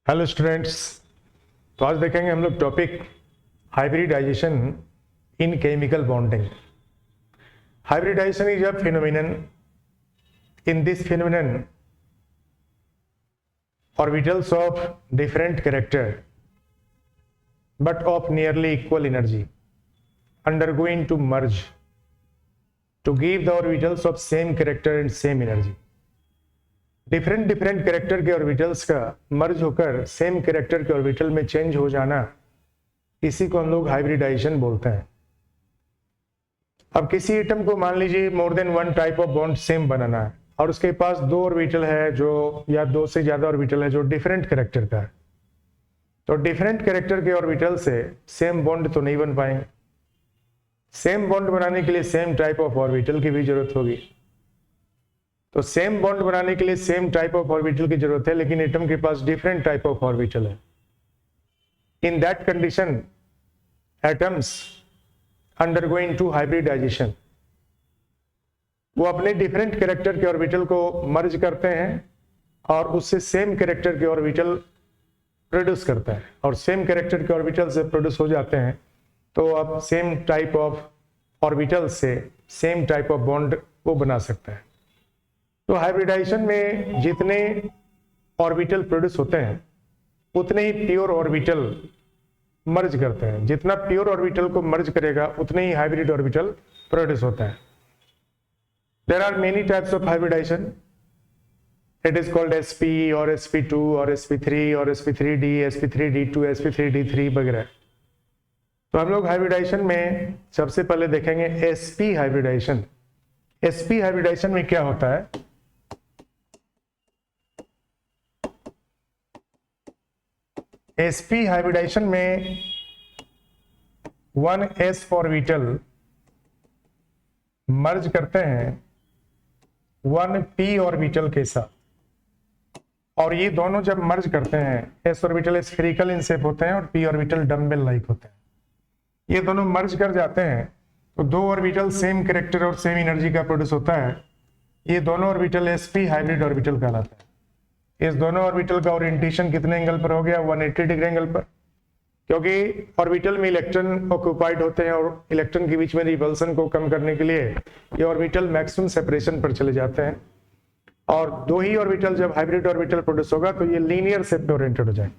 Hello students. तो आज देखेंगे हम लोग topic hybridization in chemical bonding. Hybridization is a phenomenon. In this phenomenon orbitals of different character but of nearly equal energy undergoing to merge to give the orbitals of same character and same energy। Different character के orbitals का मर्ज होकर same character के orbital में change हो जाना, इसी को हम लोग हाइब्रिडाइजेशन बोलते हैं। अब किसी एटम को मान लीजिए more than one type of bond same बनाना है और उसके पास दो ऑर्बिटल है जो या दो से ज्यादा ऑर्बिटल है जो डिफरेंट कैरेक्टर का है, तो डिफरेंट कैरेक्टर के ऑर्बिटल से सेम बॉन्ड तो नहीं बन पाएंगे। सेम बॉन्ड बनाने के लिए सेम टाइप ऑफ ऑर्बिटल की भी जरूरत होगी। तो सेम बॉन्ड बनाने के लिए सेम टाइप ऑफ ऑर्बिटल की जरूरत है, लेकिन एटम के पास डिफरेंट टाइप ऑफ ऑर्बिटल है। In that condition atoms undergoing to hybridization, वो अपने डिफरेंट कैरेक्टर के ऑर्बिटल को मर्ज करते हैं और उससे सेम कैरेक्टर के ऑर्बिटल प्रोड्यूस करता है, और सेम कैरेक्टर के ऑर्बिटल से प्रोड्यूस हो जाते हैं तो अब सेम टाइप ऑफ ऑर्बिटल से सेम टाइप ऑफ बॉन्ड वो बना सकता है। तो हाइब्रिडाइजेशन में जितने ऑर्बिटल प्रोड्यूस होते हैं उतने ही प्योर ऑर्बिटल मर्ज करते हैं। जितना प्योर ऑर्बिटल को मर्ज करेगा उतने ही हाइब्रिड ऑर्बिटल प्रोड्यूस होता है। There are many types of hybridization. It is called sp और sp2 और sp3 और sp3d, sp3d2, sp3d3 वगैरह। तो हम लोग हाइब्रिडाइजेशन में सबसे पहले देखेंगे sp हाइब्रिडाइजेशन। sp हाइब्रिडाइजेशन में क्या होता है? sp हाइब्रिडाइजेशन में 1s ऑर्बिटल मर्ज करते हैं 1p ऑर्बिटल के साथ, और ये दोनों जब मर्ज करते हैं s orbital spherical in shape होते हैं और p ऑर्बिटल डम्बेल लाइक होते हैं। ये दोनों मर्ज कर जाते हैं तो दो ऑर्बिटल सेम कैरेक्टर और सेम एनर्जी का प्रोड्यूस होता है। ये दोनों ऑर्बिटल sp हाइब्रिड ऑर्बिटल कहलाता है। इस दोनों ऑर्बिटल का ओरिएंटेशन कितने एंगल पर हो गया? 180 डिग्री एंगल पर, क्योंकि ऑर्बिटल में इलेक्ट्रॉन ऑक्यूपाइड होते हैं और इलेक्ट्रॉन के बीच में रिपल्सन को कम करने के लिए ये ऑर्बिटल मैक्सिमम सेपरेशन पर चले जाते हैं, और दो ही ऑर्बिटल जब हाइब्रिड ऑर्बिटल प्रोड्यूस होगा तो ये लीनियर शेप में ओरिएंटेड हो जाएंगे।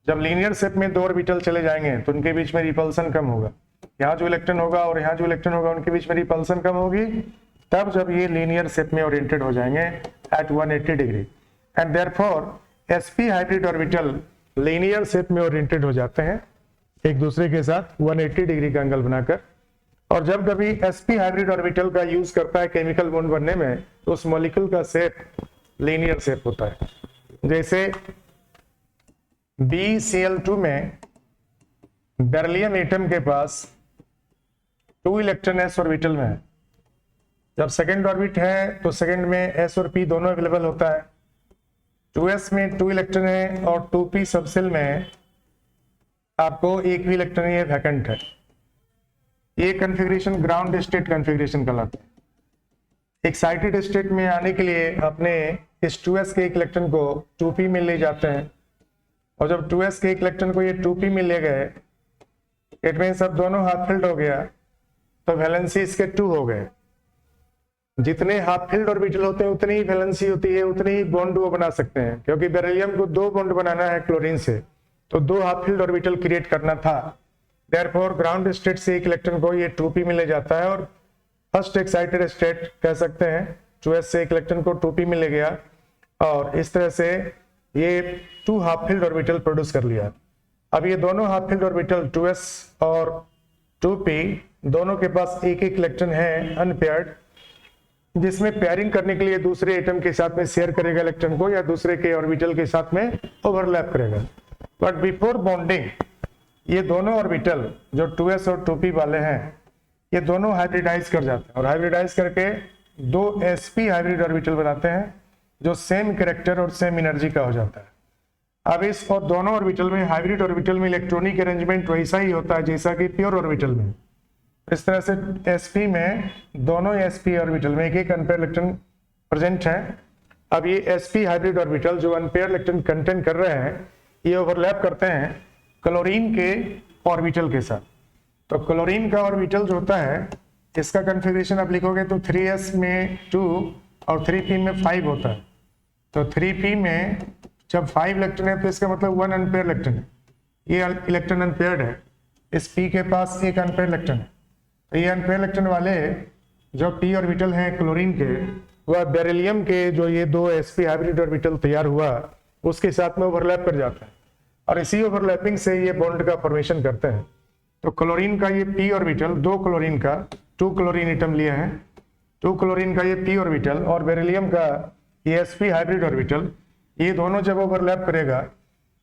जब लीनियर शेप में दो ऑर्बिटल चले जाएंगे तो उनके बीच में रिपल्सन कम होगा। यहाँ जो इलेक्ट्रॉन होगा और यहाँ जो इलेक्ट्रॉन होगा उनके बीच में रिपल्सन कम होगी, तब जब ये लीनियर शेप में ओरिएंटेड हो जाएंगे at 180 degree, and therefore sp hybrid orbital linear shape में ओरिएंटेड हो जाते हैं एक दूसरे के साथ 180 डिग्री का एंगल बनाकर। और जब कभी sp हाइब्रिड ऑर्बिटल का यूज करता है केमिकल बॉन्ड बनने में तो उस मॉलिक्यूल का शेप लीनियर शेप होता है। जैसे BCl2 में बेरिलियम एटम के पास 2 इलेक्ट्रॉन s ऑर्बिटल में है। जब सेकेंड ऑर्बिट है तो सेकेंड में s और p दोनों अवेलेबल होता है। 2s में 2 इलेक्ट्रॉन है और 2p सबसेल में आपको एक भी इलेक्ट्रॉन ये वैकेंट है। ये कॉन्फ़िगरेशन ग्राउंड स्टेट कॉन्फ़िगरेशन कहलाता है। एक्साइटेड स्टेट में आने के लिए अपने इस 2s के एक इलेक्ट्रॉन को 2p में ले जाते हैं, और जब 2s के एक इलेक्ट्रॉन को ये 2p में ले गए, इट मींस अब दोनों हाफ फिल्ड हो गया तो वैलेंसी इसके 2 हो गए। जितने हाफ फिल्ड ऑर्बिटल होते हैं उतनी ही वैलेंसी होती है, उतनी ही बॉन्ड वो बना सकते हैं। क्योंकि बेरिलियम को 2 बॉन्ड बनाना है क्लोरीन से, तो 2 हाफ फिल्ड ऑर्बिटल क्रिएट करना था। देयरफॉर ग्राउंड स्टेट से एक इलेक्ट्रॉन को ये 2p में ले जाता है, और फर्स्ट एक्साइटेड स्टेट कह सकते हैं 2s से एक इलेक्ट्रॉन को 2p में ले गया, और इस तरह से ये 2 हाफ फिल्ड ऑर्बिटल प्रोड्यूस कर लिया। अब ये दोनों हाफ फिल्ड ऑर्बिटल 2s और 2p दोनों के पास एक एक इलेक्ट्रॉन है अनपेयर्ड, जिसमें पेयरिंग करने के लिए दूसरे एटम के साथ में शेयर करेगा इलेक्ट्रॉन को, या दूसरे के ऑर्बिटल के साथ में ओवरलैप करेगा। बट बिफोर बॉन्डिंग ये दोनों ऑर्बिटल जो 2s और 2p वाले हैं ये दोनों हाइब्रिडाइज कर जाते हैं, और हाइब्रिडाइज करके 2 sp हाइब्रिड ऑर्बिटल बनाते हैं जो सेम कैरेक्टर और सेम एनर्जी का हो जाता है। अब इस और दोनों ऑर्बिटल में हाइब्रिड ऑर्बिटल में इलेक्ट्रॉनिक अरेंजमेंट वैसा ही होता है जैसा कि प्योर ऑर्बिटल में। इस तरह से sp में दोनों sp ऑर्बिटल में एक एक अनपेयर इलेक्ट्रॉन प्रेजेंट है। अब ये sp हाइब्रिड ऑर्बिटल जो अनपेयर इलेक्ट्रॉन कंटेन कर रहे हैं ये ओवरलैप करते हैं क्लोरीन के ऑर्बिटल के साथ। तो क्लोरीन का ऑर्बिटल जो होता है इसका कन्फिग्रेशन आप लिखोगे तो 3s में 2 और 3p में 5 होता है। तो 3p में जब 5 इलेक्ट्रॉन है तो इसका मतलब 1 अनपेयर इलेक्ट्रॉन है, ये इलेक्ट्रॉन अनपेयर्ड है, इस p के पास एक अनपेयर इलेक्ट्रॉन है। तो ये अनपेयर इलेक्ट्रॉन वाले जो p ऑर्बिटल हैं क्लोरीन के, वह बेरिलियम के जो ये दो sp हाइब्रिड ऑर्बिटल तैयार हुआ उसके साथ में ओवरलैप कर जाता है और इसी ओवरलैपिंग से ये बॉन्ड का फॉर्मेशन करते हैं। तो क्लोरीन का ये p ऑर्बिटल, दो क्लोरीन का 2 क्लोरीन एटम लिए हैं, 2 क्लोरीन का ये p ऑर्बिटल और बेरिलियम का ये sp हाइब्रिड ऑर्बिटल, ये दोनों जब ओवरलैप करेगा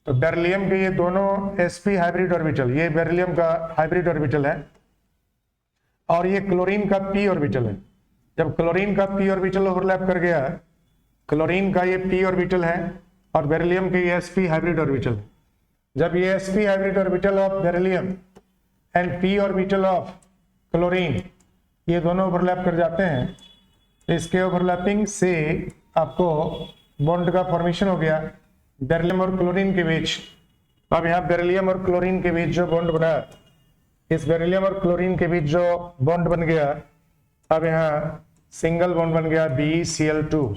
तो बेरिलियम के ये दोनों sp हाइब्रिड ऑर्बिटल, ये बेरिलियम का हाइब्रिड ऑर्बिटल है और ये क्लोरीन का p ऑर्बिटल है। जब क्लोरीन का p ऑर्बिटल ओवरलैप कर गया, क्लोरीन का ये p ऑर्बिटल है और बेरिलियम के ये sp हाइब्रिड ऑर्बिटल है। जब ये sp hybrid orbital of beryllium and p orbital of chlorine ये दोनों ओवरलैप कर जाते हैं, इसके ओवरलैपिंग से आपको बॉन्ड का फॉर्मेशन हो गया बेरिलियम और क्लोरीन के बीच। अब यहाँ बेरिलियम और क्लोरीन के बीच जो बॉन्ड बना, इस बेरिलियम और क्लोरीन के बीच जो बॉन्ड बन गया, अब यहाँ सिंगल बॉन्ड बन गया BeCl2।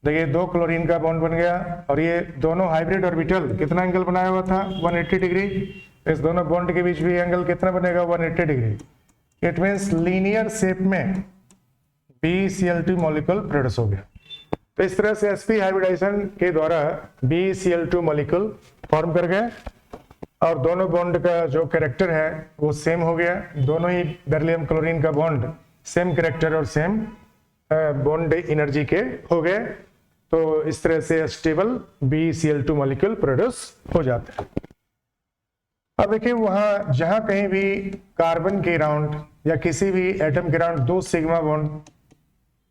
देखिए 2 क्लोरीन का बॉन्ड बन गया और ये दोनों हाइब्रिड ऑर्बिटल कितना एंगल बनाया हुआ था 180 डिग्री। इस दोनों बॉन्ड के बीच भी एंगल कितना बनेगा 180 degree. It means linear shape में BeCl2 मॉलिक्यूल प्रोड्यूस हो गया। तो इस तरह से sp हाइब्रिडाइजेशन के द्वारा BeCl2 मॉलिक्यूल फॉर्म कर गए और दोनों बॉन्ड का जो कैरेक्टर है वो सेम हो गया। दोनों ही बेरिलियम क्लोरीन का बॉन्ड सेम कैरेक्टर और सेम बॉन्ड एनर्जी के हो गए। तो इस तरह से स्टेबल BeCl2 मॉलिक्यूल प्रोड्यूस हो जाता है। अब देखिए वहां जहां कहीं भी कार्बन के अराउंड या किसी भी एटम के अराउंड 2 सिग्मा बॉन्ड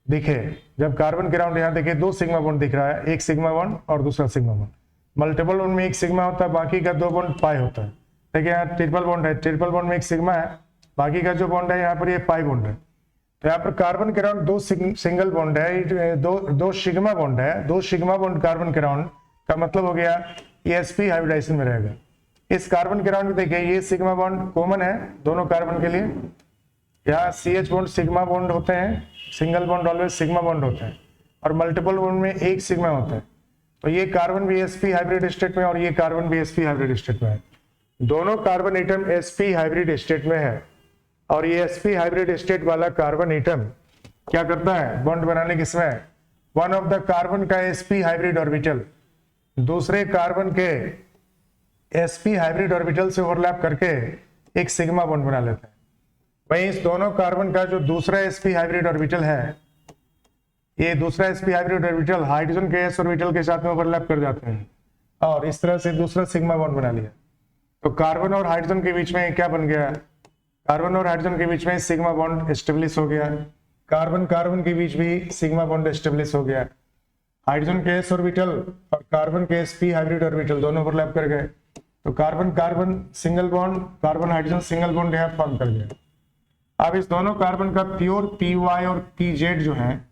दिखे, जब कार्बन के अराउंड यहाँ देखिए 2 सिग्मा बॉन्ड दिख रहा है, एक सिग्मा बॉन्ड और दूसरा सिग्मा बॉन्ड। मल्टीपल बॉन्ड में एक सिग्मा होता है, बाकी का 2 बॉन्ड पाई होता है। देखिए यहाँ ट्रिपल बॉन्ड है, ट्रिपल बॉन्ड में एक सिग्मा है, बाकी का जो बॉन्ड है यहाँ पर ये पाई बॉन्ड है। तो यहाँ पर कार्बन के अराउंड 2 सिंगल बॉन्ड है, दो सिग्मा बॉन्ड है, 2 सिग्मा बॉन्ड कार्बन के अराउंड का मतलब हो गया ये sp हाइब्रिडाइजेशन में रहेगा। इस कार्बन के अराउंड देखिए ये सिग्मा बॉन्ड कॉमन है दोनों कार्बन के लिए, यहाँ CH बॉन्ड सिग्मा बॉन्ड होते हैं, single bond always sigma bond होते हैं और मल्टीपल बॉन्ड में एक सिग्मा होता है। तो ये कार्बन भी sp हाइब्रिड स्टेट में और ये कार्बन भी sp हाइब्रिड स्टेट में है। दोनों carbon atom sp hybrid state में है और ये sp हाइब्रिड स्टेट वाला कार्बन एटम क्या करता है बॉन्ड बनाने के समय, वन ऑफ द कार्बन का sp हाइब्रिड ऑर्बिटल दूसरे कार्बन के sp हाइब्रिड ऑर्बिटल से ओवरलैप करके एक सिग्मा बॉन्ड बना लेता है। वहीं इस दोनों कार्बन का जो दूसरा sp हाइब्रिड ऑर्बिटल है, ये दूसरा sp हाइब्रिड ऑर्बिटल हाइड्रोजन के s ऑर्बिटल के साथ में ओवरलैप कर जाते हैं और इस तरह से दूसरा सिग्मा बॉन्ड बना लिया। तो कार्बन और हाइड्रोजन के बीच में क्या बन गया, कार्बन और हाइड्रोजन के बीच में सिग्मा बॉन्ड एस्टेब्लिश हो गया। कार्बन कार्बन के बीच भी सिग्मा बॉन्ड एस्टेब्लिश हो गया। हाइड्रोजन के s ऑर्बिटल और कार्बन के sp हाइब्रिड ऑर्बिटल दोनों ओवरलैप कर गए। तो carbon carbon single bond, carbon hydrogen single bond यहाँ फॉर्म कर गया। अब इस दोनों कार्बन का प्योर py और pz जो है,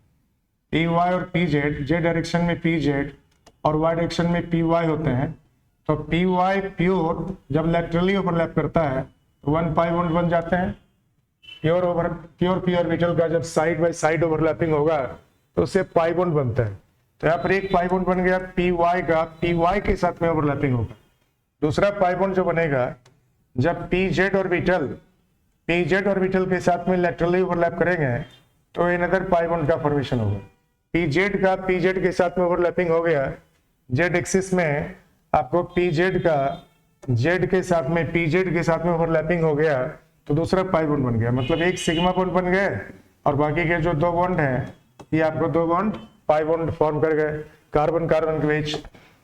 py और pz, z डायरेक्शन में pz और y डायरेक्शन में py होते हैं। तो py प्योर जब लैटरली ओवरलैप करता है तो 1 पाई बॉन्ड बन जाते हैं। प्योर p ऑर्बिटल का जब साइड बाय साइड ओवरलैपिंग होगा तो उससे पाई बॉन्ड बनता है। तो यहाँ पर एक पाई बॉन्ड बन गया py का, py के साथ में ओवरलैपिंग होगा। दूसरा पाई बॉन्ड जो बनेगा जब pz ऑर्बिटल के साथ में लैटरली ओवरलैप करेंगे तो अनदर पाई बॉन्ड का फॉर्मेशन होगा। pz का pz के साथ में ओवरलैपिंग हो गया, z एक्सिस में आपको pz का z के साथ में ओवरलैपिंग हो गया तो दूसरा पाई बॉन्ड बन गया। मतलब एक सिग्मा बॉन्ड बन गए और बाकी के जो 2 बॉन्ड हैं ये आपको 2 बॉन्ड पाई बॉन्ड फॉर्म कर गए कार्बन कार्बन के बीच।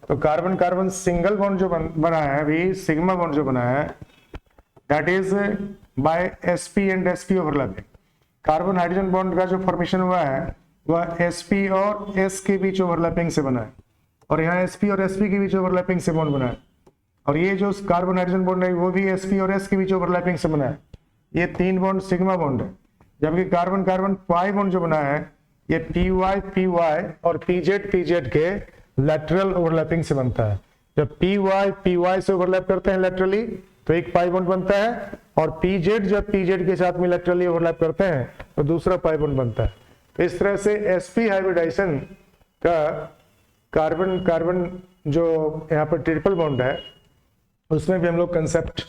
तो कार्बन कार्बन सिंगल बॉन्ड जो बना है, अभी सिग्मा बॉन्ड जो बना है, that is by sp and sp overlapping. Carbon hydrogen bond का जो फॉर्मेशन हुआ है वह sp और s के बीच ओवरलैपिंग से बना है और यहाँ sp और sp के बीच ओवरलैपिंग से बॉन्ड बना है और ये जो कार्बन हाइड्रोजन बॉन्ड है वो भी sp और s के बीच ओवरलैपिंग से बना है। ये 3 बॉन्ड सिग्मा बॉन्ड है, जबकि कार्बन कार्बन पाई बॉन्ड जो बना है ये py और pz के लैटरल ओवरलैपिंग से बनता है। जब पी वाई से ओवरलैप करते हैं इलेक्ट्रली तो एक पाई बॉन्ड बनता है, और पी जेड जब पी जेड के साथ में इलेक्ट्रली ओवरलैप करते हैं तो दूसरा पाई बॉन्ड बनता है। तो इस तरह से sp हाइब्रिडाइजेशन का कार्बन कार्बन जो यहाँ पर ट्रिपल बॉन्ड है उसमें भी हम लोग कंसेप्ट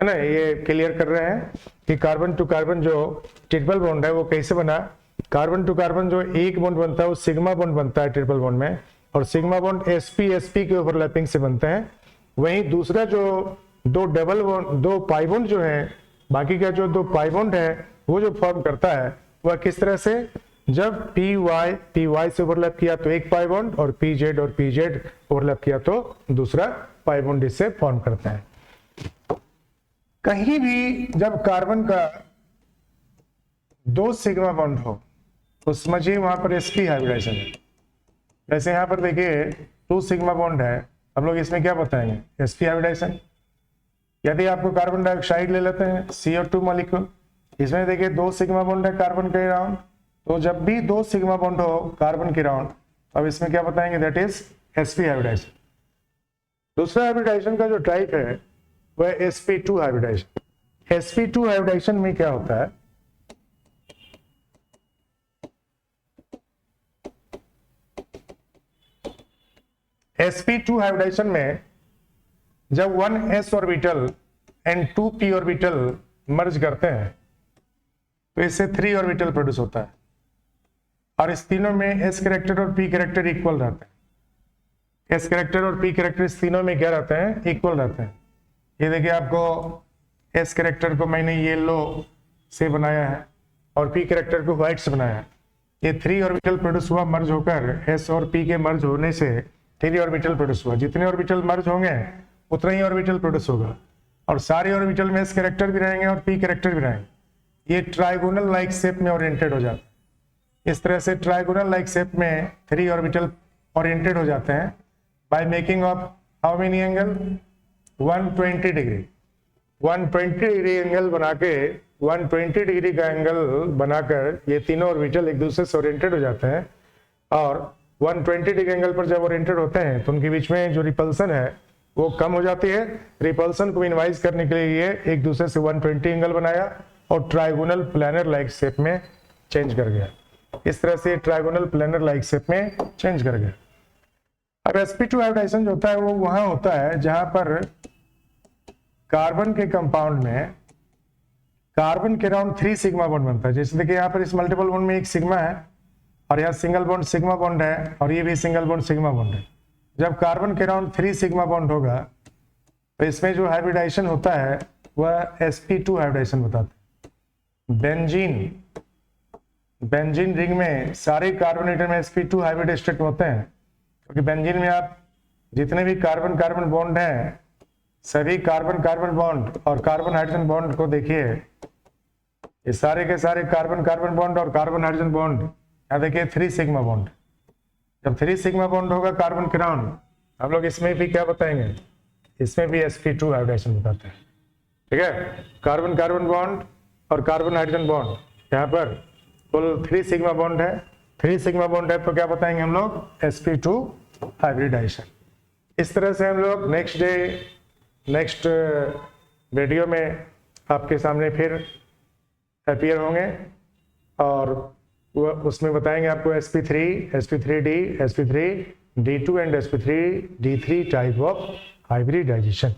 है ना ये क्लियर कर रहे हैं कि कार्बन टू कार्बन जो ट्रिपल बॉन्ड है वो कैसे बना। कार्बन टू कार्बन जो एक बॉन्ड बनता है वो सिग्मा बॉन्ड बनता है ट्रिपल बॉन्ड में, और सिग्मा बॉन्ड sp के ओवरलैपिंग से बनते हैं। वहीं दूसरा जो दो डबल बॉन्ड, दो पाई बॉन्ड जो है, बाकी का जो दो पाई बॉन्ड है वो जो फॉर्म करता है वह किस तरह से, जब पी वाई से ओवरलैप किया तो एक पाई बॉन्ड, और पी जेड ओवरलैप किया तो दूसरा पाई बॉन्ड इससे फॉर्म करता है। कहीं भी जब कार्बन का दो सिग्मा बॉन्ड हो तो समझिए वहां पर sp हाइब्रिडाइजेशन है। जैसे यहां पर देखिए 2 सिग्मा बॉन्ड है, हम लोग इसमें क्या बताएंगे, sp हाइब्रिडाइजेशन। यदि आपको कार्बन डाइऑक्साइड ले लेते हैं CO2 मॉलिक्यूल, इसमें देखिए 2 सिग्मा बॉन्ड है कार्बन के राउंड, तो जब भी 2 सिग्मा बॉन्ड हो कार्बन के राउंड अब इसमें क्या बताएंगे, दैट इज sp हाइब्रिडाइजेशन। दूसरा हाइब्रिडाइजेशन का जो टाइप है वह sp2 हाइब्रिडाइजेशन। sp2 हाइब्रिडाइजेशन में क्या होता है, sp2 हाइब्रिडाइजेशन में जब 1s orbital and 2p orbital मर्ज करते हैं तो इससे 3 ऑर्बिटल प्रोड्यूस होता है, और इस तीनों में s कैरेक्टर और p कैरेक्टर इक्वल रहते हैं। s कैरेक्टर और p कैरेक्टर इस तीनों में क्या रहते हैं, इक्वल रहते हैं। ये देखिए आपको s कैरेक्टर को मैंने येलो से बनाया है और p कैरेक्टर को व्हाइट से बनाया है। ये 3 ऑर्बिटल प्रोड्यूस हुआ मर्ज होकर, s और p के मर्ज होने से 3 ऑर्बिटल प्रोड्यूस हुआ। जितने ऑर्बिटल मर्ज होंगे उतना ही ऑर्बिटल प्रोड्यूस होगा, और सारे ऑर्बिटल में s कैरेक्टर भी रहेंगे और p कैरेक्टर भी रहेंगे। ये ट्राइगोनल लाइक शेप में ओरिएंटेड हो जाता है। इस तरह से ट्राइगोनल लाइक शेप में 3 ऑर्बिटल ओरिएंटेड हो जाते हैं by making of how many angle, 120 degree. 120 degree angle बना के 120 डिग्री का एंगल बनाकर ये तीनों ऑर्बिटल एक दूसरे से ओरिएंटेड हो जाते हैं, और 120 डिग्री एंगल पर जब ओरिएंटेड होते हैं तो उनके बीच में जो रिपल्सन है वो कम हो जाती है। रिपल्सन को मिनिमाइज करने के लिए एक दूसरे से 120 एंगल बनाया और ट्राइगोनल प्लैनर लाइक शेप में चेंज कर गया। इस तरह से ट्राइगोनल प्लैनर लाइक शेप में चेंज कर गया। अब sp2 हाइब्रिडाइजेशन जो होता है वो वहां होता है जहां पर कार्बन के कंपाउंड में कार्बन के अराउंड 3 सिग्मा बॉन्ड बनता है। जैसे देखिए यहाँ पर इस मल्टीपल बॉन्ड में एक सिग्मा है, और यहाँ सिंगल बॉन्ड सिग्मा बॉन्ड है, और ये भी सिंगल बॉन्ड सिग्मा बॉन्ड है। जब कार्बन के अराउंड 3 सिग्मा बॉन्ड होगा तो इसमें जो हाइब्रिडाइजेशन होता है वह sp2 हाइब्रिडाइजेशन बताता है। बेंजीन रिंग में सारे कार्बन एटम में sp2 हाइब्रिड स्टेट होते हैं, क्योंकि बेंजीन में आप जितने भी कार्बन कार्बन बॉन्ड हैं सभी कार्बन कार्बन बॉन्ड और कार्बन हाइड्रोजन बॉन्ड को देखिए, ये सारे के सारे कार्बन कार्बन बॉन्ड और कार्बन हाइड्रोजन बॉन्ड, यहाँ देखिए 3 सिग्मा बॉन्ड। जब 3 सिग्मा बॉन्ड होगा कार्बन के राउंड, हम लोग इसमें भी क्या बताएंगे, इसमें भी sp2 हाइब्रिडाइजेशन बताते हैं। ठीक है, कार्बन कार्बन बॉन्ड और कार्बन हाइड्रोजन बॉन्ड, यहाँ पर कुल 3 सिग्मा बॉन्ड है। 3 सिग्मा बॉन्ड है तो क्या बताएंगे हम लोग, sp2 हाइब्रिडाइजेशन। इस तरह से हम लोग नेक्स्ट वीडियो में आपके सामने फिर अपीयर होंगे, और उसमें बताएंगे आपको sp3, sp3d, sp3d2 and sp3d3 type of hybridisation.